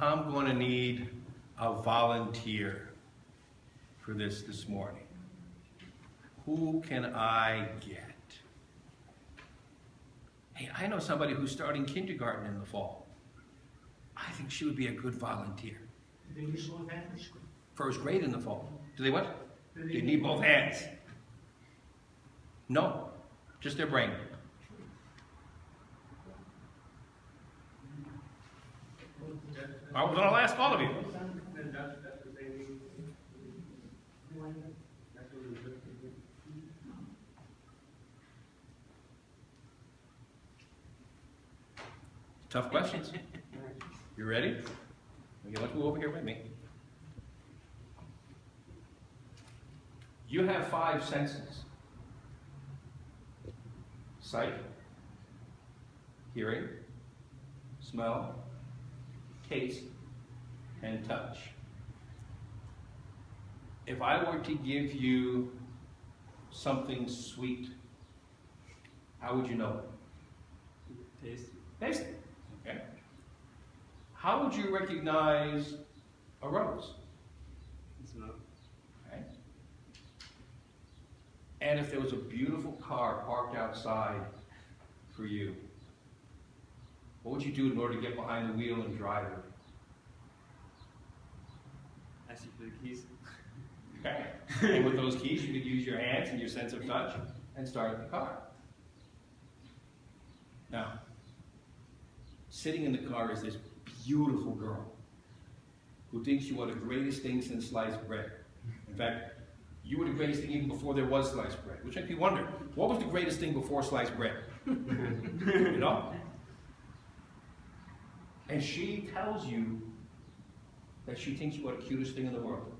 I'm going to need a volunteer for this morning. Who can I get? Hey, I know somebody who's starting kindergarten in the fall. I think she would be a good volunteer. Do they use both hands? First grade in the fall. Do they what? They need both hands. No, just their brain. I was going to ask all of you. Tough questions. You ready? Okay, let's move over here with me. You have 5 senses: sight, hearing, smell, taste, and touch. If I were to give you something sweet, how would you know it? Taste. Taste it. Okay. How would you recognize a rose? Smell. Okay. And if there was a beautiful car parked outside for you, what would you do in order to get behind the wheel and drive it? Ask you for the keys. Okay. And with those keys, you could use your hands and your sense of touch and start the car. Now, sitting in the car is this beautiful girl who thinks you are the greatest thing since sliced bread. In fact, you were the greatest thing even before there was sliced bread, which makes me wonder, what was the greatest thing before sliced bread? You know? And she tells you that she thinks you are the cutest thing in the world.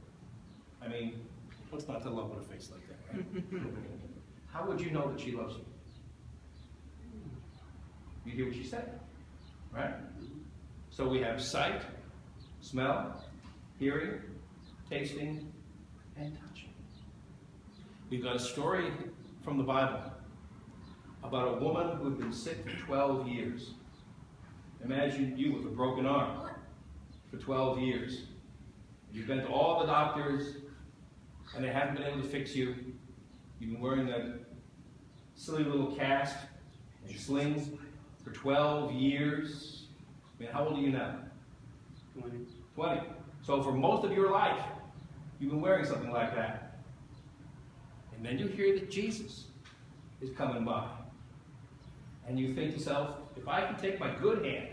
I mean, what's not to love with a face like that, right? How would you know that she loves you? You hear what she said, right? So we have sight, smell, hearing, tasting, and touching. We've got a story from the Bible about a woman who had been sick for 12 years. Imagine you with a broken arm for 12 years. You've been to all the doctors, and they haven't been able to fix you. You've been wearing that silly little cast and slings for 12 years. I mean, how old are you now? 20. 20. So for most of your life, you've been wearing something like that. And then you hear that Jesus is coming by. And you think to yourself, if I can take my good hand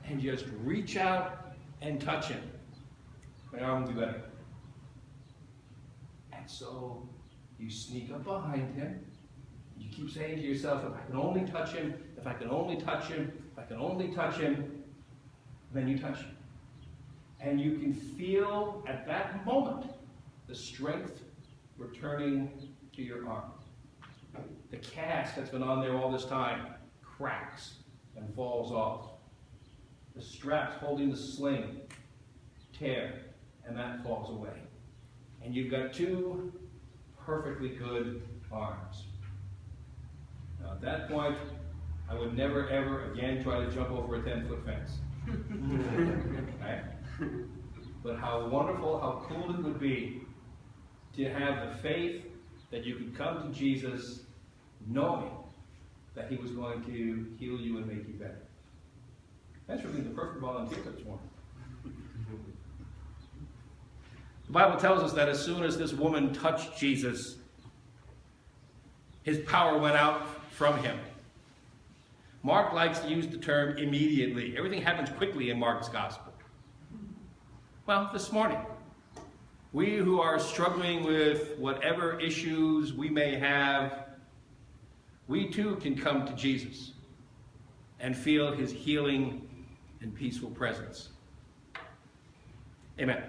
and just reach out and touch him, my arm will be better. And so you sneak up behind him. You keep saying to yourself, if I can only touch him, if I can only touch him, if I can only touch him, then you touch him. And you can feel at that moment the strength returning to your arm. The cast that's been on there all this time cracks and falls off. The straps holding the sling tear, and that falls away. And you've got 2 perfectly good arms. Now at that point, I would never ever again try to jump over a 10-foot fence. Okay? But how wonderful, how cool it would be to have the faith that you could come to Jesus knowing that he was going to heal you and make you better. That's really the perfect volunteer for this morning. The Bible tells us that as soon as this woman touched Jesus, his power went out from him. Mark likes to use the term immediately. Everything happens quickly in Mark's gospel. Well, this morning, we who are struggling with whatever issues we may have, we too can come to Jesus and feel his healing and peaceful presence. Amen.